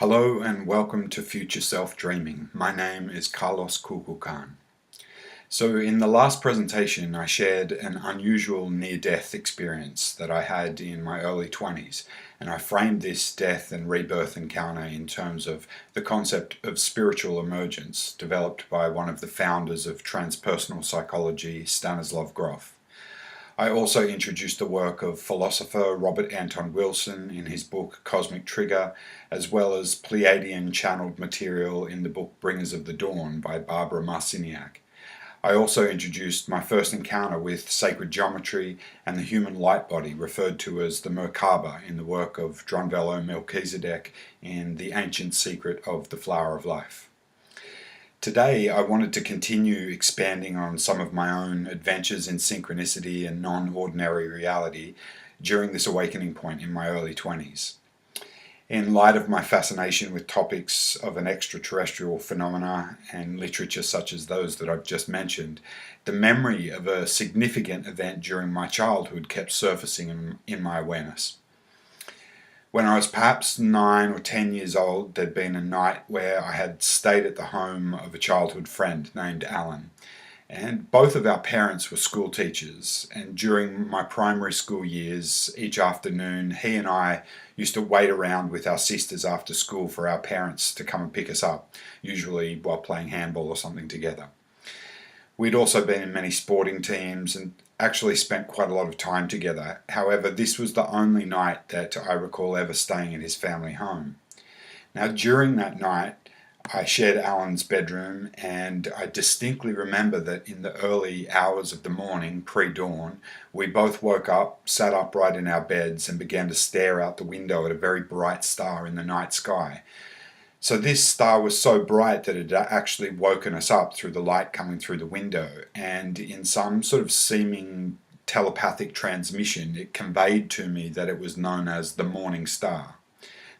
Hello and welcome to Future Self Dreaming. My name is Carlos Kukulkan. So in the last presentation I shared an unusual near-death experience that I had in my early 20s, and I framed this death and rebirth encounter in terms of the concept of spiritual emergence developed by one of the founders of transpersonal psychology, Stanislav Grof. I also introduced the work of philosopher Robert Anton Wilson in his book Cosmic Trigger, as well as Pleiadian channeled material in the book Bringers of the Dawn by Barbara Marciniak. I also introduced my first encounter with sacred geometry and the human light body, referred to as the Merkaba in the work of Drunvalo Melchizedek in The Ancient Secret of the Flower of Life. Today I wanted to continue expanding on some of my own adventures in synchronicity and non-ordinary reality during this awakening point in my early 20s. In light of my fascination with topics of an extraterrestrial phenomena and literature such as those that I've just mentioned, the memory of a significant event during my childhood kept surfacing in my awareness. When I was perhaps 9 or 10 years old, there'd been a night where I had stayed at the home of a childhood friend named Alan. And both of our parents were school teachers, and during my primary school years, each afternoon he and I used to wait around with our sisters after school for our parents to come and pick us up, usually while playing handball or something together. We'd also been in many sporting teams and actually spent quite a lot of time together. However, this was the only night that I recall ever staying in his family home. Now, during that night, I shared Alan's bedroom, and I distinctly remember that in the early hours of the morning, pre-dawn, we both woke up, sat upright in our beds, and began to stare out the window at a very bright star in the night sky. So this star was so bright that it had actually woken us up through the light coming through the window, and in some sort of seeming telepathic transmission, it conveyed to me that it was known as the morning star.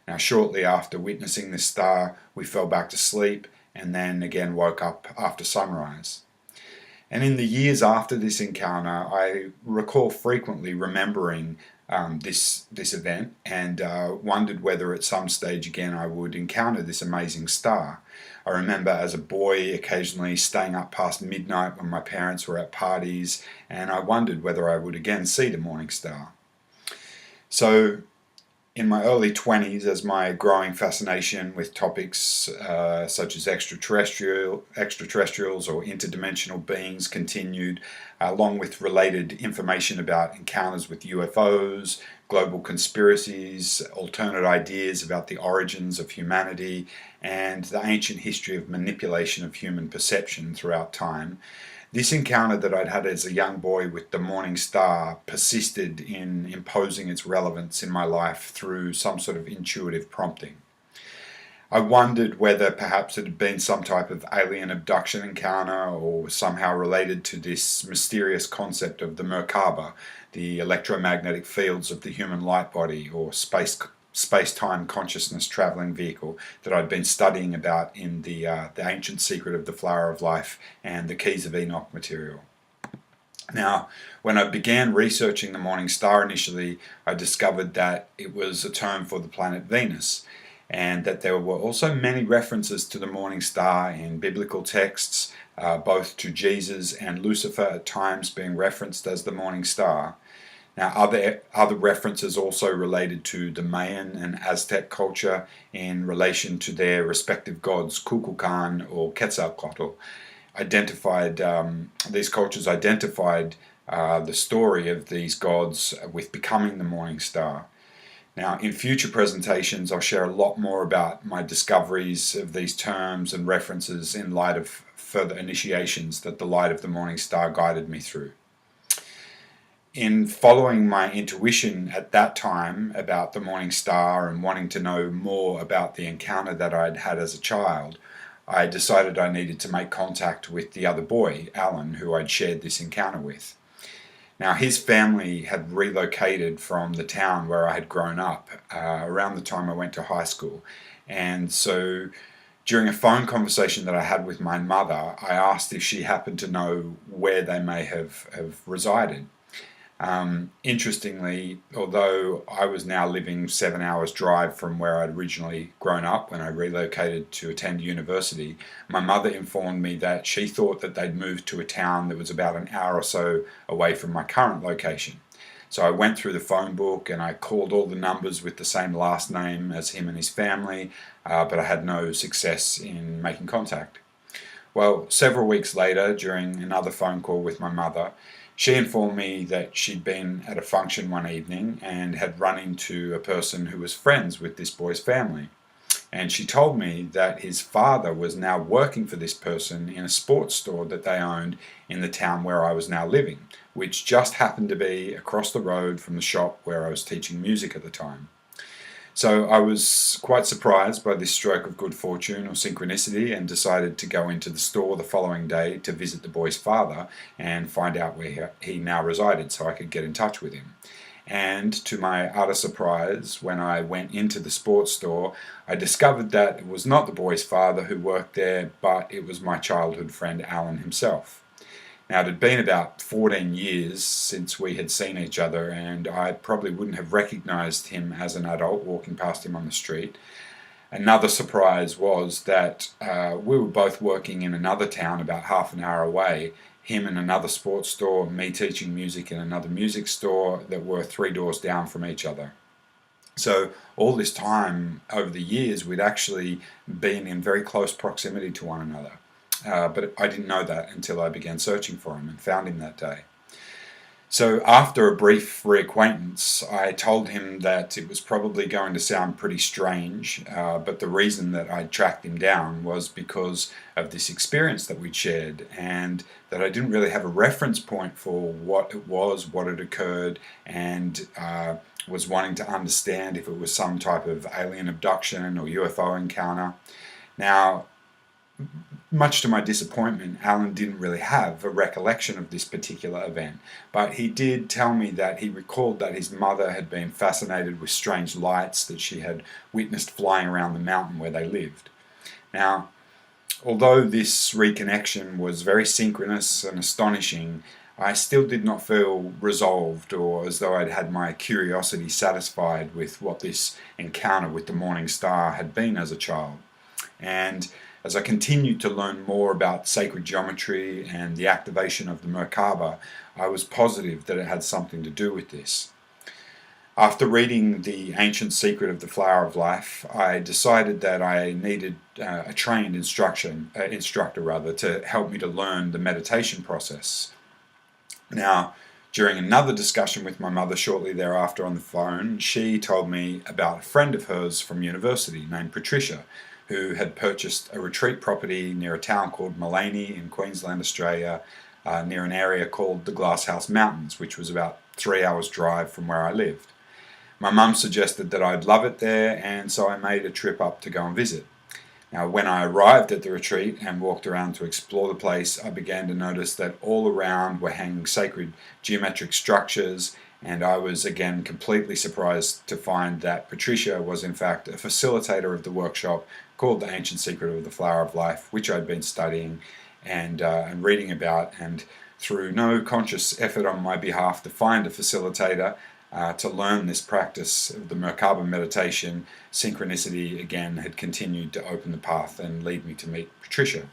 Now, shortly after witnessing this star, we fell back to sleep and then again woke up after sunrise. And in the years after this encounter, I recall frequently remembering this event and wondered whether at some stage again I would encounter this amazing star. I remember as a boy occasionally staying up past midnight when my parents were at parties, and I wondered whether I would again see the morning star. So in my early 20s, as my growing fascination with topics such as extraterrestrials or interdimensional beings continued, along with related information about encounters with UFOs, global conspiracies, alternate ideas about the origins of humanity, and the ancient history of manipulation of human perception throughout time, this encounter that I'd had as a young boy with the morning star persisted in imposing its relevance in my life through some sort of intuitive prompting. I wondered whether perhaps it had been some type of alien abduction encounter or somehow related to this mysterious concept of the Merkaba, the electromagnetic fields of the human light body, or space-time consciousness traveling vehicle that I'd been studying about in the Ancient Secret of the Flower of Life and the Keys of Enoch material. Now, when I began researching the morning star initially, I discovered that it was a term for the planet Venus, and that there were also many references to the morning star in biblical texts, both to Jesus and Lucifer at times being referenced as the morning star. Now, other references also related to the Mayan and Aztec culture in relation to their respective gods, Kukulkan or Quetzalcoatl. These cultures identified the story of these gods with becoming the morning star. Now, in future presentations, I'll share a lot more about my discoveries of these terms and references in light of further initiations that the light of the morning star guided me through. In following my intuition at that time about the morning star and wanting to know more about the encounter that I'd had as a child, I decided I needed to make contact with the other boy, Alan, who I'd shared this encounter with. Now, his family had relocated from the town where I had grown up around the time I went to high school, and so during a phone conversation that I had with my mother, I asked if she happened to know where they may have resided. Interestingly, although I was now living 7 hours drive from where I'd originally grown up when I relocated to attend university, my mother informed me that she thought that they'd moved to a town that was about an hour or so away from my current location. So I went through the phone book and I called all the numbers with the same last name as him and his family, but I had no success in making contact. Well, several weeks later, during another phone call with my mother, she informed me that she'd been at a function one evening and had run into a person who was friends with this boy's family. And she told me that his father was now working for this person in a sports store that they owned in the town where I was now living, which just happened to be across the road from the shop where I was teaching music at the time. So I was quite surprised by this stroke of good fortune or synchronicity and decided to go into the store the following day to visit the boy's father and find out where he now resided so I could get in touch with him. And to my utter surprise, when I went into the sports store, I discovered that it was not the boy's father who worked there, but it was my childhood friend Alan himself. Now, it had been about 14 years since we had seen each other, and I probably wouldn't have recognized him as an adult walking past him on the street. Another surprise was that we were both working in another town about half an hour away, him in another sports store, me teaching music in another music store that were 3 doors down from each other. So all this time, over the years, we'd actually been in very close proximity to one another. But I didn't know that until I began searching for him and found him that day. So after a brief reacquaintance, I told him that it was probably going to sound pretty strange, but the reason that I tracked him down was because of this experience that we'd shared, and that I didn't really have a reference point for what it was, what had occurred, and was wanting to understand if it was some type of alien abduction or UFO encounter. Now, much to my disappointment, Alan didn't really have a recollection of this particular event, but he did tell me that he recalled that his mother had been fascinated with strange lights that she had witnessed flying around the mountain where they lived. Now, although this reconnection was very synchronous and astonishing, I still did not feel resolved or as though I'd had my curiosity satisfied with what this encounter with the morning star had been as a child. And as I continued to learn more about sacred geometry and the activation of the Merkaba, I was positive that it had something to do with this. After reading The Ancient Secret of the Flower of Life, I decided that I needed a trained instructor to help me to learn the meditation process. Now, during another discussion with my mother shortly thereafter on the phone, she told me about a friend of hers from university named Patricia, who had purchased a retreat property near a town called Mullaney in Queensland, Australia, near an area called the Glasshouse Mountains, which was about 3 hours' drive from where I lived. My mum suggested that I'd love it there, and so I made a trip up to go and visit. Now, when I arrived at the retreat and walked around to explore the place, I began to notice that all around were hanging sacred geometric structures, and I was again completely surprised to find that Patricia was in fact a facilitator of the workshop called The Ancient Secret of the Flower of Life, which I'd been studying and reading about, and through no conscious effort on my behalf to find a facilitator to learn this practice of the Merkaba meditation, synchronicity again had continued to open the path and lead me to meet Patricia.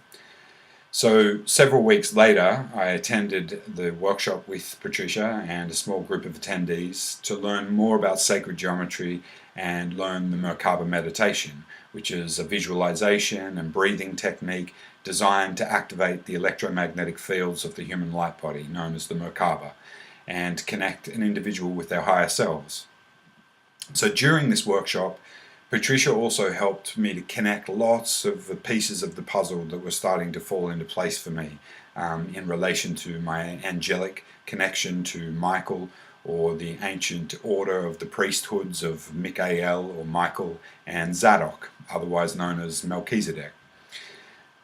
So several weeks later, I attended the workshop with Patricia and a small group of attendees to learn more about sacred geometry and learn the Merkaba meditation, which is a visualization and breathing technique designed to activate the electromagnetic fields of the human light body, known as the Merkaba, and connect an individual with their higher selves. So during this workshop, Patricia also helped me to connect lots of the pieces of the puzzle that were starting to fall into place for me in relation to my angelic connection to Michael, or the ancient order of the priesthoods of Michael or Michael and Zadok, otherwise known as Melchizedek.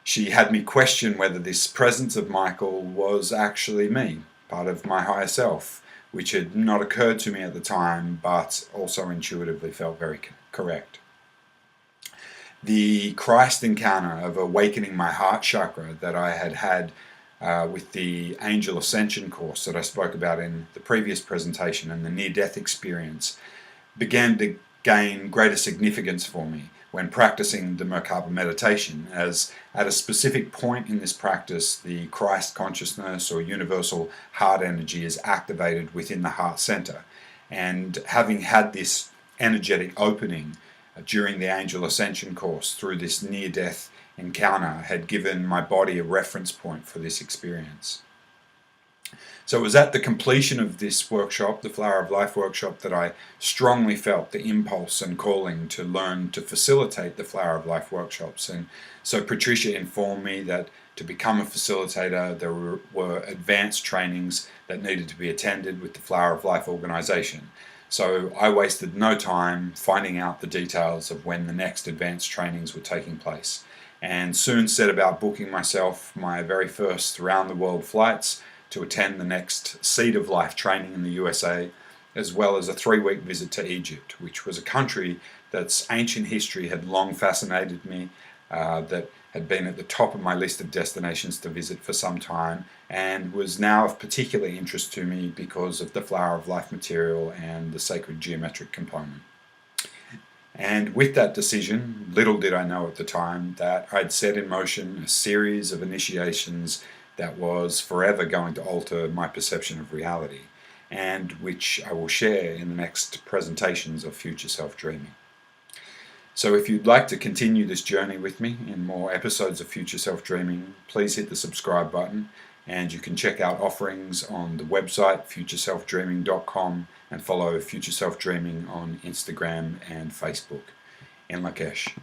She had me question whether this presence of Michael was actually me, part of my higher self, which had not occurred to me at the time, but also intuitively felt very correct. The Christ encounter of awakening my heart chakra that I had had with the Angel Ascension course that I spoke about in the previous presentation, and the near-death experience began to gain greater significance for me when practicing the Merkaba meditation, as at a specific point in this practice, the Christ consciousness or universal heart energy is activated within the heart center. And having had this energetic opening during the Angel Ascension course through this near-death encounter had given my body a reference point for this experience. So it was at the completion of this workshop, the Flower of Life workshop, that I strongly felt the impulse and calling to learn to facilitate the Flower of Life workshops. And so Patricia informed me that to become a facilitator, there were advanced trainings that needed to be attended with the Flower of Life organization. So I wasted no time finding out the details of when the next advanced trainings were taking place, and soon set about booking myself my very first round-the-world flights to attend the next Seed of Life training in the USA, as well as a 3-week visit to Egypt, which was a country that's ancient history had long fascinated me, that had been at the top of my list of destinations to visit for some time, and was now of particular interest to me because of the Flower of Life material and the sacred geometric component. And with that decision, little did I know at the time that I'd set in motion a series of initiations that was forever going to alter my perception of reality, and which I will share in the next presentations of Future Self Dreaming. So if you'd like to continue this journey with me in more episodes of Future Self Dreaming, please hit the subscribe button, and you can check out offerings on the website futureselfdreaming.com and follow Future Self Dreaming on Instagram and Facebook. In Lakesh.